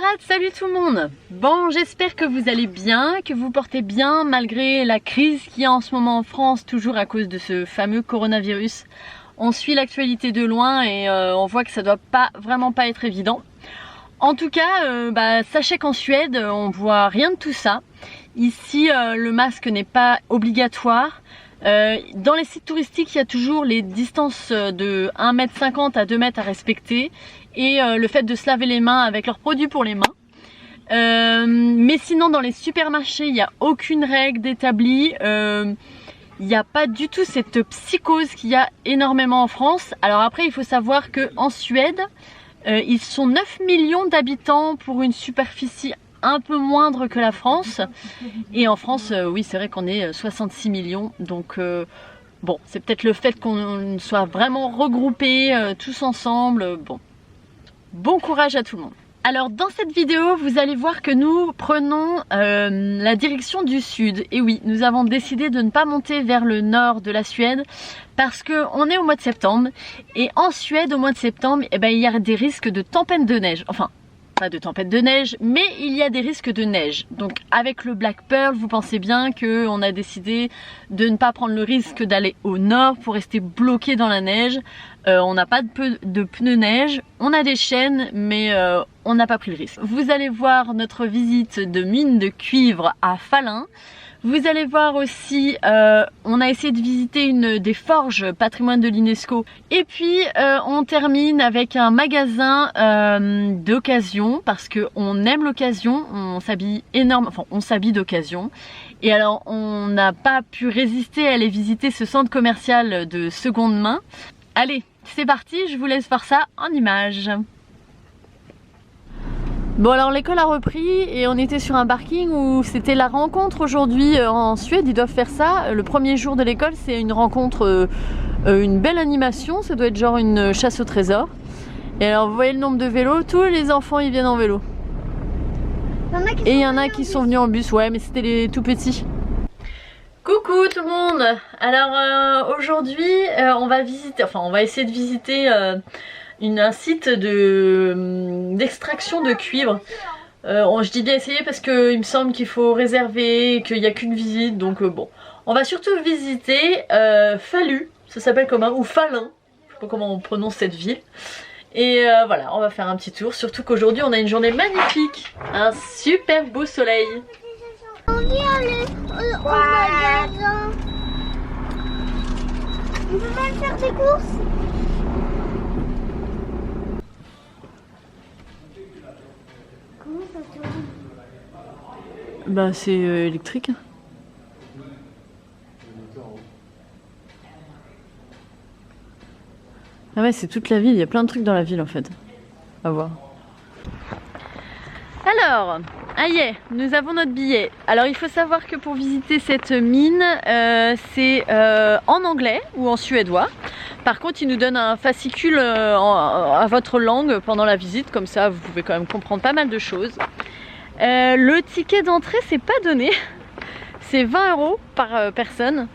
pirates, salut tout le monde. Bon, j'espère que vous allez bien, que vous portez bien malgré la crise qu'il y a en ce moment en France, toujours à cause de ce fameux coronavirus. On suit l'actualité de loin et on voit que ça doit vraiment pas être évident. En tout cas, sachez qu'en Suède, on voit rien de tout ça. Ici, le masque n'est pas obligatoire. Dans les sites touristiques, il y a toujours les distances de 1,50 m à 2 m à respecter et le fait de se laver les mains avec leurs produits pour les mains. Mais sinon, dans les supermarchés, il n'y a aucune règle d'établie. Il n'y a pas du tout cette psychose qu'il y a énormément en France. Alors après, il faut savoir qu'en Suède, ils sont 9 millions d'habitants pour une superficie un peu moindre que la France. Et en France, oui, c'est vrai qu'on est 66 millions. Donc bon, c'est peut-être le fait qu'on soit vraiment regroupés tous ensemble. Bon courage à tout le monde. Alors dans cette vidéo, vous allez voir que nous prenons la direction du sud. Et oui, nous avons décidé de ne pas monter vers le nord de la Suède parce qu'on est au mois de septembre. Et en Suède, au mois de septembre, il y a des risques de tempête de neige. Enfin, pas de tempête de neige, mais il y a des risques de neige. Donc avec le Black Pearl, vous pensez bien qu'on a décidé de ne pas prendre le risque d'aller au nord pour rester bloqué dans la neige. On n'a pas de pneus neige, on a des chaînes, mais on n'a pas pris le risque. Vous allez voir notre visite de mine de cuivre à Falun. Vous allez voir aussi, on a essayé de visiter une des forges patrimoine de l'UNESCO. Et puis on termine avec un magasin d'occasion parce qu'on aime l'occasion, on s'habille on s'habille d'occasion. Et alors on n'a pas pu résister à aller visiter ce centre commercial de seconde main. Allez, c'est parti, je vous laisse voir ça en images. Bon alors l'école a repris et on était sur un parking où c'était la rencontre aujourd'hui en Suède. Ils doivent faire ça, le premier jour de l'école c'est une rencontre, une belle animation, ça doit être genre une chasse au trésor. Et alors vous voyez le nombre de vélos, tous les enfants ils viennent en vélo. Et il y en a qui sont venus en bus, ouais mais c'était les tout petits. Coucou tout le monde. Alors aujourd'hui on va visiter, on va essayer de visiter un site d'extraction de cuivre. Je dis bien essayer parce qu'il me semble qu'il faut réserver et qu'il n'y a qu'une visite, donc bon. On va surtout visiter Falu, ça s'appelle comment, ou Falun, je sais pas comment on prononce cette ville. Et voilà, on va faire un petit tour, surtout qu'aujourd'hui on a une journée magnifique, un super beau soleil. On vient aller au magasin. On peut même faire des courses. Comment ça tourne? Bah c'est électrique. Ah ouais, c'est toute la ville, il y a plein de trucs dans la ville en fait. À voir. Alors, nous avons notre billet. Alors il faut savoir que pour visiter cette mine, c'est en anglais ou en suédois. Par contre, il nous donne un fascicule à votre langue pendant la visite, comme ça vous pouvez quand même comprendre pas mal de choses. Le ticket d'entrée, c'est pas donné. C'est 20 € par personne,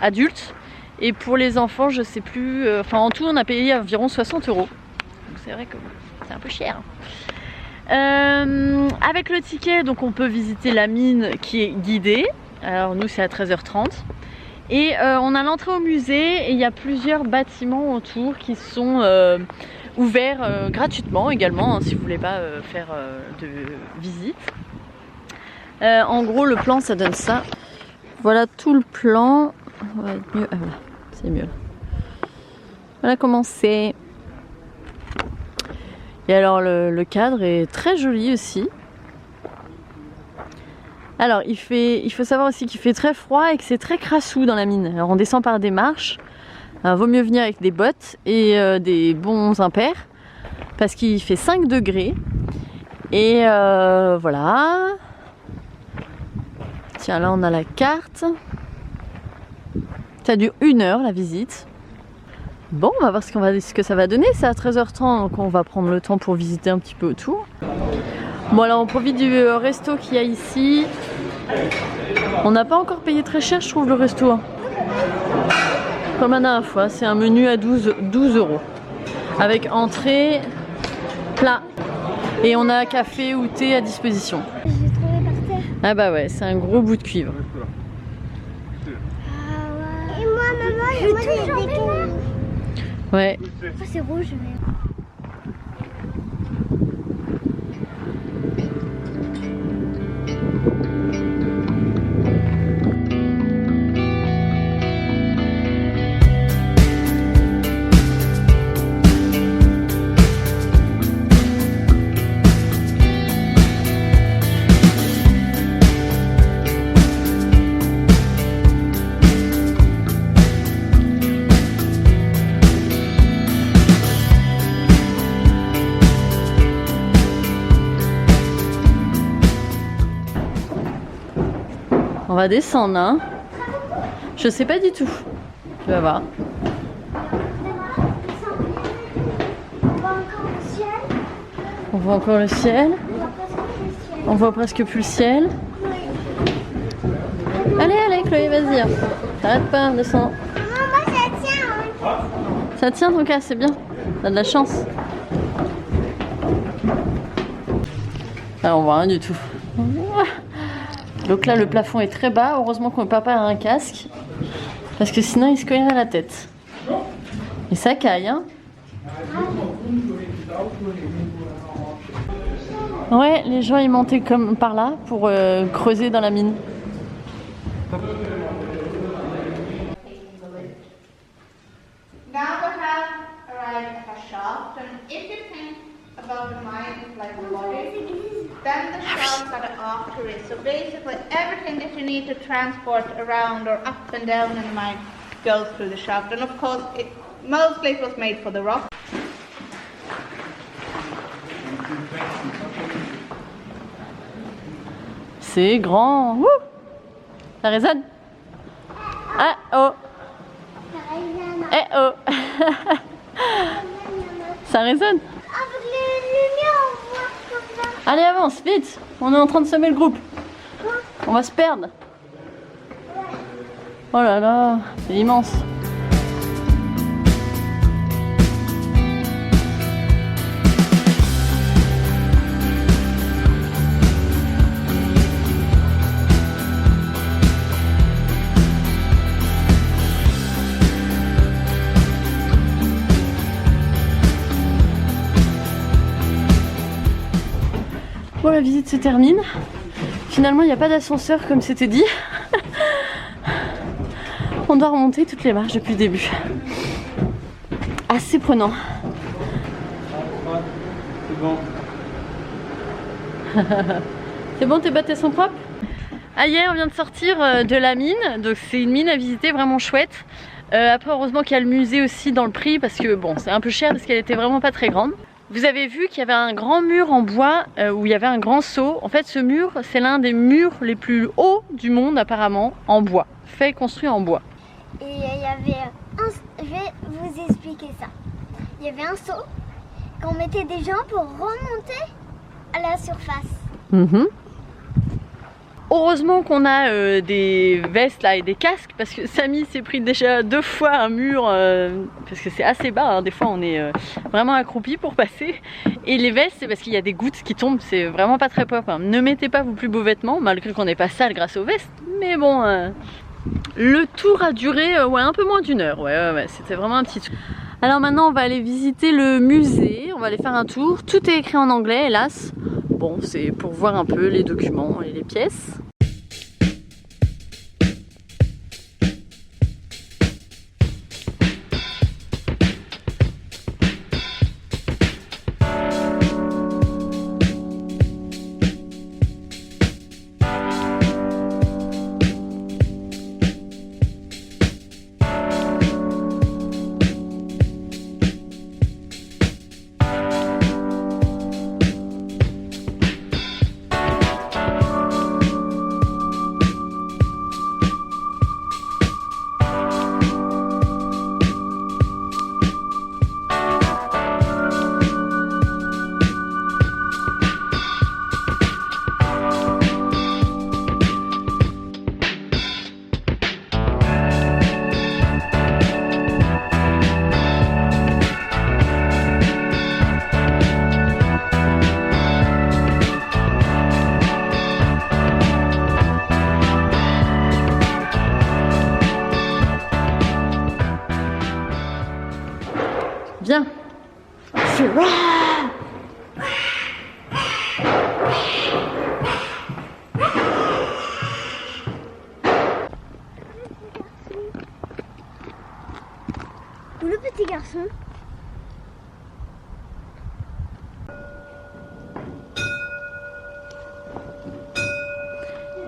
adulte. Et pour les enfants, je sais plus, en tout on a payé environ 60 €. Donc c'est vrai que c'est un peu cher. Avec le ticket, donc on peut visiter la mine qui est guidée. Alors nous c'est à 13h30. Et on a l'entrée au musée et il y a plusieurs bâtiments autour qui sont ouverts gratuitement également, hein, si vous voulez pas faire de visite. En gros le plan ça donne ça. Voilà tout le plan. On va être mieux. Ah voilà, c'est mieux. Voilà comment c'est. Et alors le cadre est très joli aussi. Alors il faut savoir aussi qu'il fait très froid et que c'est très crassou dans la mine. Alors on descend par des marches. Alors, vaut mieux venir avec des bottes et des bons impairs parce qu'il fait 5 degrés. Et voilà. Tiens, là on a la carte. Ça dure 1 heure la visite. Bon, on va voir ce que ça va donner. C'est à 13h30, donc on va prendre le temps pour visiter un petit peu autour. Bon, alors on profite du resto qu'il y a ici. On n'a pas encore payé très cher, je trouve, le resto. Hein. Comme la dernière fois, c'est un menu à 12 €. Avec entrée, plat. Et on a café ou thé à disposition. Je l'ai trouvé par terre. Ah bah ouais, c'est un gros bout de cuivre. Et moi, maman, j'ai des cannes. Ouais. Oh, c'est rouge. Mais... On va descendre, hein. Je sais pas du tout. Tu vas voir. On voit encore le ciel. On voit presque le ciel. On voit presque plus le ciel. Allez, allez, Chloé, vas-y. T'arrêtes pas, descends. Maman, moi, ça tient. Hein. Ça tient ton cas, c'est bien. T'as de la chance. Ah, on voit rien du tout. Donc là, le plafond est très bas. Heureusement que mon papa a un casque. Parce que sinon, il se cognerait la tête. Et ça caille, hein. Ouais, les gens, ils montaient comme par là pour creuser dans la mine. Now we have arrived at a shaft, and if you think about the mine like a body, then the shafts are the arteries. So basically everything that you need to transport around or up and down in the mine goes through the shaft. And of course, mostly it was made for the rock. C'est grand. Wouh, ça résonne. Ah oh. Eh oh. Ça résonne. Avec les lumières, on voit comme ça. Allez, avance, vite. On est en train de semer le groupe. On va se perdre. Oh là là, c'est immense. Bon, la visite se termine. Finalement, il n'y a pas d'ascenseur comme c'était dit. On doit remonter toutes les marches depuis le début. Assez prenant. C'est bon. C'est bon, tes bottes elles sont propres? Ah, hier, on vient de sortir de la mine. Donc c'est une mine à visiter vraiment chouette. Après, heureusement qu'il y a le musée aussi dans le prix parce que bon, c'est un peu cher parce qu'elle était vraiment pas très grande. Vous avez vu qu'il y avait un grand mur en bois où il y avait un grand seau. En fait, ce mur, c'est l'un des murs les plus hauts du monde apparemment, en bois, fait construit en bois. Et il y avait un... Je vais vous expliquer ça. Il y avait un seau qu'on mettait des gens pour remonter à la surface. Heureusement qu'on a des vestes là et des casques parce que Samy s'est pris déjà 2 fois un mur parce que c'est assez bas, hein. Des fois on est vraiment accroupi pour passer. Et les vestes, c'est parce qu'il y a des gouttes qui tombent, c'est vraiment pas très pop, hein. Ne mettez pas vos plus beaux vêtements malgré qu'on n'est pas sale grâce aux vestes. Mais bon, le tour a duré ouais, un peu moins d'1 heure, ouais, c'était vraiment un petit tour. Alors maintenant on va aller visiter le musée, on va aller faire un tour. Tout est écrit en anglais hélas. Bon, c'est pour voir un peu les documents et les pièces. Viens. Où le petit garçon?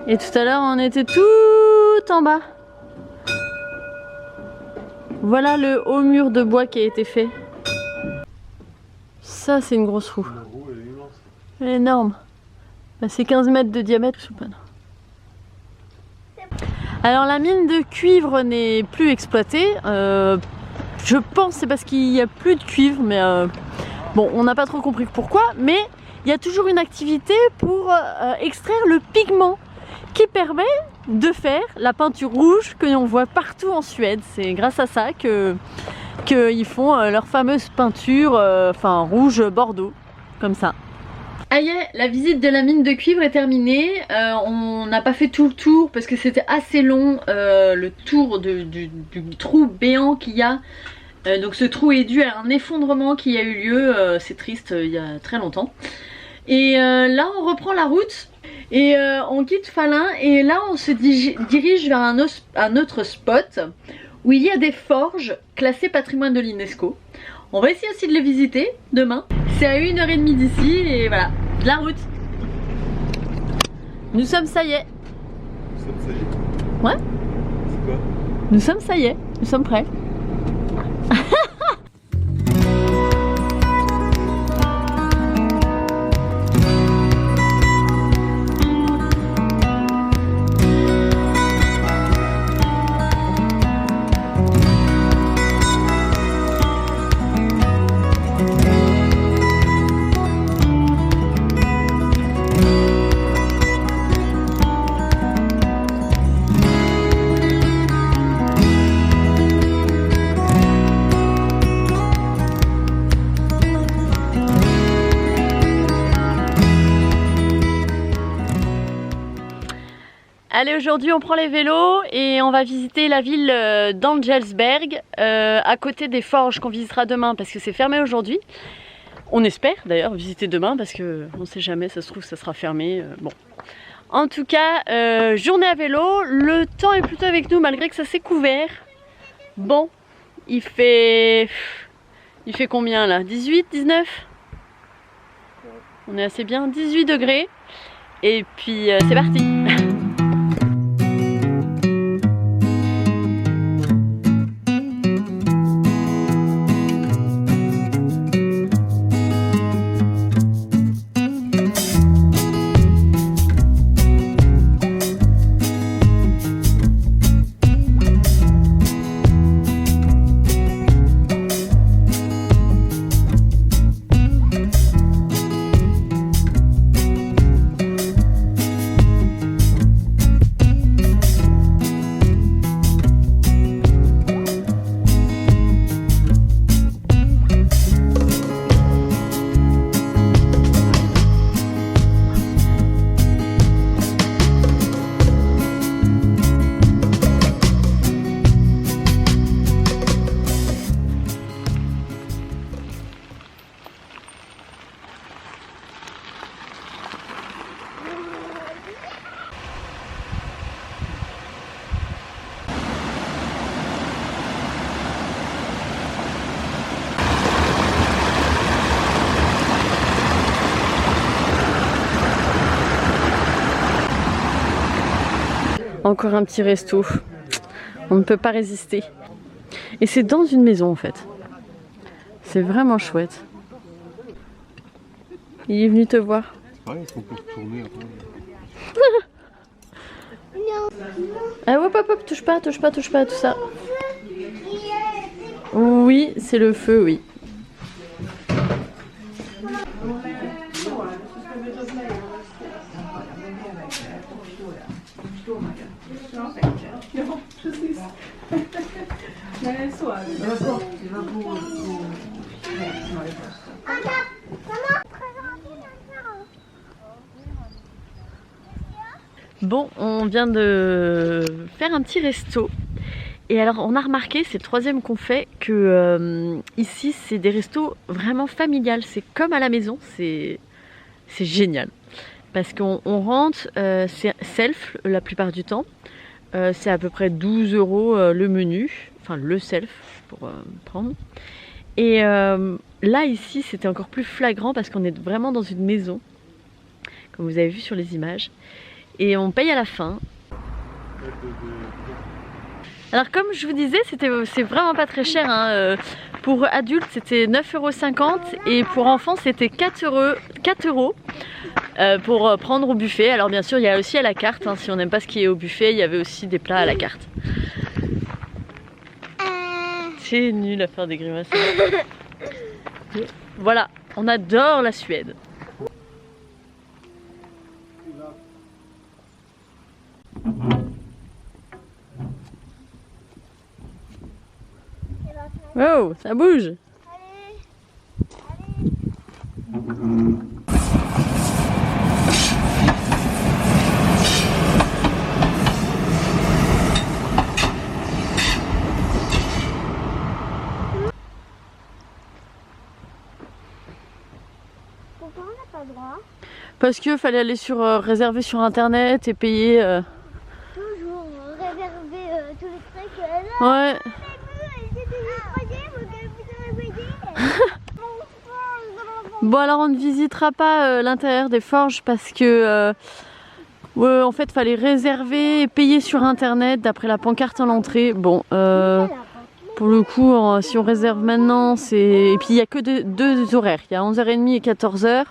Et tout à l'heure, on était tout en bas. Voilà le haut mur de bois qui a été fait. Ça, c'est une grosse roue. La roue, elle est immense. Elle est énorme. Bah, c'est 15 mètres de diamètre, je sais pas. Alors la mine de cuivre n'est plus exploitée. Je pense c'est parce qu'il n'y a plus de cuivre, mais bon, on n'a pas trop compris pourquoi. Mais il y a toujours une activité pour extraire le pigment qui permet de faire la peinture rouge que l'on voit partout en Suède. C'est grâce à ça qu'ils font leur fameuse peinture rouge bordeaux, comme ça. Ah yeah, la visite de la mine de cuivre est terminée. On n'a pas fait tout le tour parce que c'était assez long, le tour du trou béant qu'il y a. Donc ce trou est dû à un effondrement qui a eu lieu, c'est triste, il y a très longtemps. Et là on reprend la route et on quitte Falun et là on se dirige vers un autre spot où il y a des forges classées patrimoine de l'UNESCO. On va essayer aussi de les visiter demain. C'est à 1h30 d'ici et voilà, de la route. Nous sommes ça y est. Nous sommes ça y est. Ouais. C'est quoi? Nous sommes ça y est, nous sommes prêts. Allez, aujourd'hui on prend les vélos et on va visiter la ville d'Angelsberg, à côté des forges qu'on visitera demain parce que c'est fermé aujourd'hui. On espère d'ailleurs visiter demain parce que on sait jamais, ça se trouve ça sera fermé. Bon. En tout cas, journée à vélo, le temps est plutôt avec nous malgré que ça s'est couvert. Bon, il fait combien là? 18, 19? On est assez bien, 18 degrés. Et puis c'est parti. Encore un petit resto, on ne peut pas résister. Et c'est dans une maison en fait. C'est vraiment chouette. Il est venu te voir. Ouais, on peut retourner après. Ah hop hop hop, touche pas à tout ça. Oui, c'est le feu, oui. Bon, on vient de faire un petit resto Et alors on a remarqué, c'est le troisième qu'on fait, que ici c'est des restos vraiment familiales, c'est comme à la maison, c'est génial. Parce qu'on rentre, c'est self la plupart du temps, c'est à peu près 12 € le menu, enfin le self pour prendre. Et là ici c'était encore plus flagrant parce qu'on est vraiment dans une maison, comme vous avez vu sur les images, et on paye à la fin. Alors comme je vous disais, c'est vraiment pas très cher, hein. Pour adultes c'était 9,50 € et pour enfants c'était 4 € pour prendre au buffet. Alors bien sûr il y a aussi à la carte, hein. Si on n'aime pas ce qui est au buffet, il y avait aussi des plats à la carte. C'est nul à faire des grimaces. Voilà, on adore la Suède. Oh, ça bouge. Pourquoi on n'a pas le droit? Parce qu'il fallait aller sur réserver sur internet et payer. Toujours réserver tous les trucs. Ouais. Bon alors on ne visitera pas l'intérieur des forges parce que en fait fallait réserver et payer sur internet d'après la pancarte à l'entrée. Bon pour le coup si on réserve maintenant c'est... Et puis il n'y a que deux horaires, il y a 11h30 et 14h.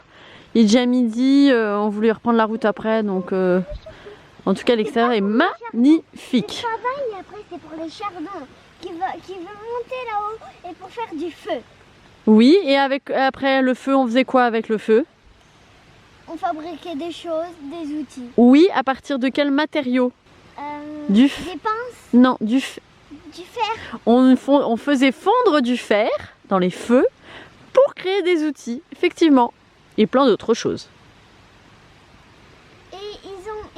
Il est déjà midi, on voulait reprendre la route après donc en tout cas l'extérieur est magnifique. Le travail après c'est pour les chardons qui veut monter là-haut et pour faire du feu. Oui, et après le feu, on faisait quoi avec le feu? On fabriquait des choses, des outils. Oui, à partir de quel matériau? Des pinces? Non, du fer. On faisait fondre du fer dans les feux pour créer des outils, effectivement. Et plein d'autres choses. Et ils ont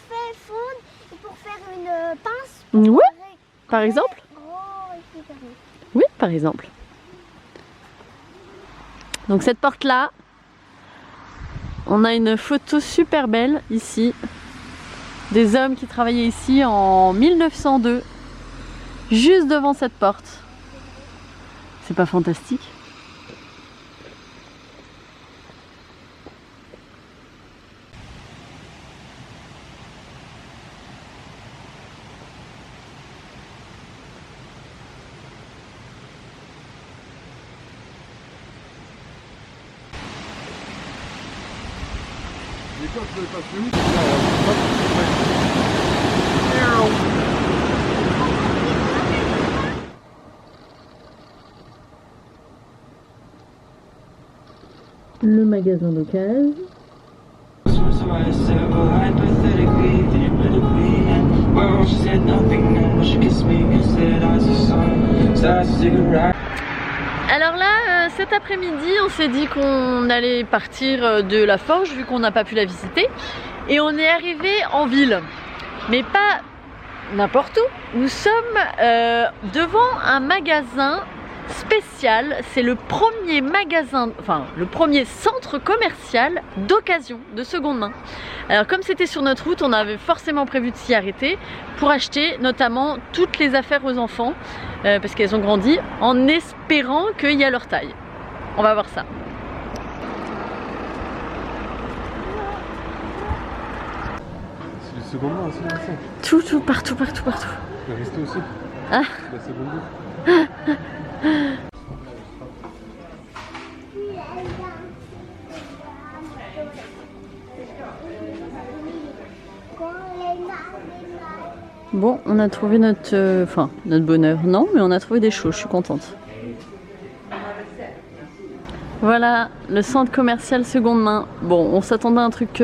fait fondre pour faire une pince? Oui, par exemple. Oui, par exemple. Donc cette porte là, on a une photo super belle ici des hommes qui travaillaient ici en 1902, juste devant cette porte. C'est pas fantastique? Et quand tu veux passer où? Le magasin d'occasion. Alors là, cet après-midi, on s'est dit qu'on allait partir de la forge vu qu'on n'a pas pu la visiter. Et on est arrivé en ville, mais pas n'importe où. Nous sommes devant un magasin spécial. C'est le premier magasin, enfin le premier centre commercial d'occasion, de seconde main. Alors comme c'était sur notre route, on avait forcément prévu de s'y arrêter pour acheter notamment toutes les affaires aux enfants parce qu'elles ont grandi, en espérant qu'il y a leur taille. On va voir ça. C'est les secondes mains aussi, là, ça. Tout, partout. Le resto aussi. Ah. La seconde. Bon, on a trouvé notre bonheur. Non, mais on a trouvé des choses, je suis contente. Voilà, le centre commercial seconde main. Bon, on s'attendait à un truc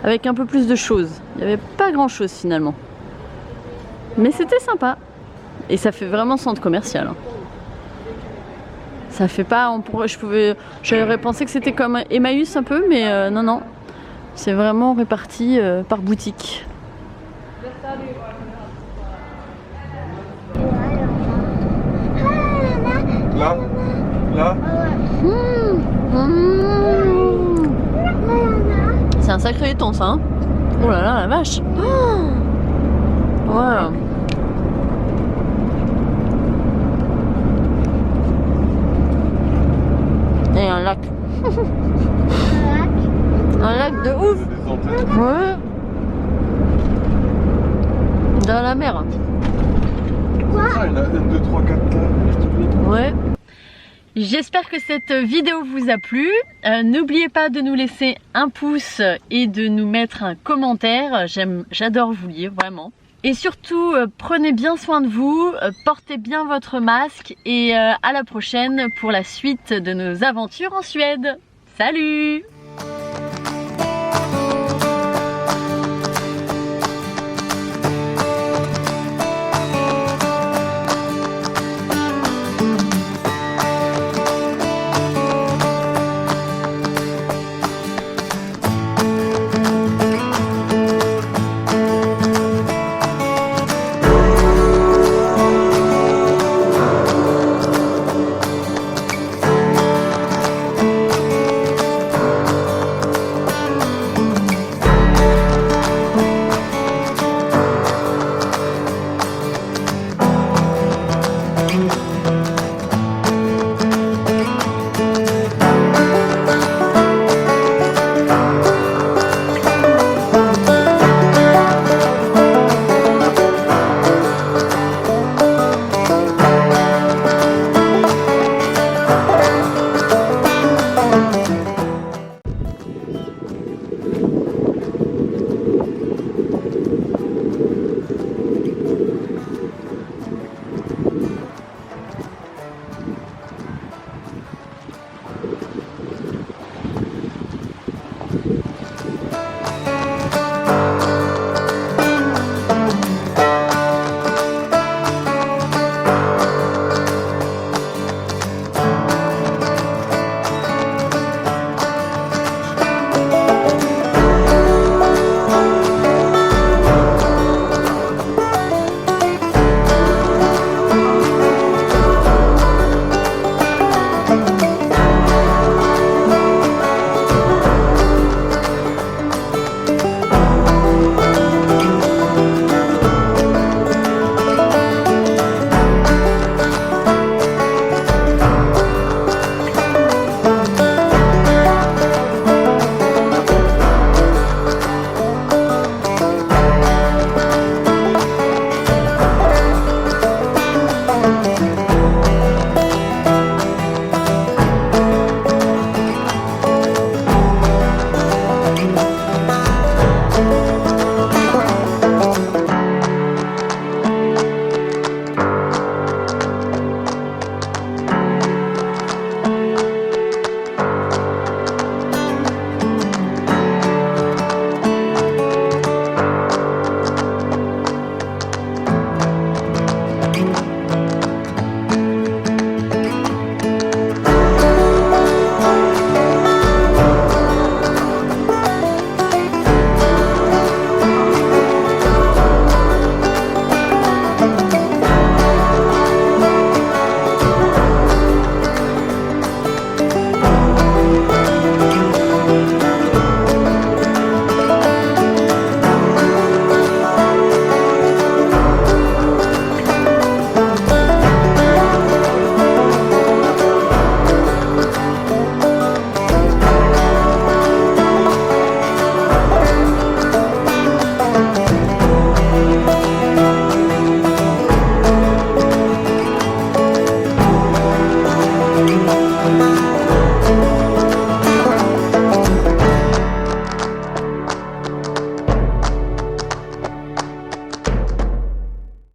avec un peu plus de choses. Il n'y avait pas grand chose finalement. Mais c'était sympa. Et ça fait vraiment centre commercial. Hein. Ça fait pas... J'aurais pensé que c'était comme Emmaüs un peu, mais non. C'est vraiment réparti par boutique. Là. Là. C'est un sacré étang ça, hein. Oh là là, la vache. Wow. Et un lac. Un lac de ouf. Des antennes. Ouais. Dans la mer. Ah, il y en a 1, 2, 3, 4 là. Ouais. J'espère que cette vidéo vous a plu. N'oubliez pas de nous laisser un pouce et de nous mettre un commentaire. J'adore vous lire, vraiment. Et surtout, prenez bien soin de vous, portez bien votre masque et à la prochaine pour la suite de nos aventures en Suède. Salut!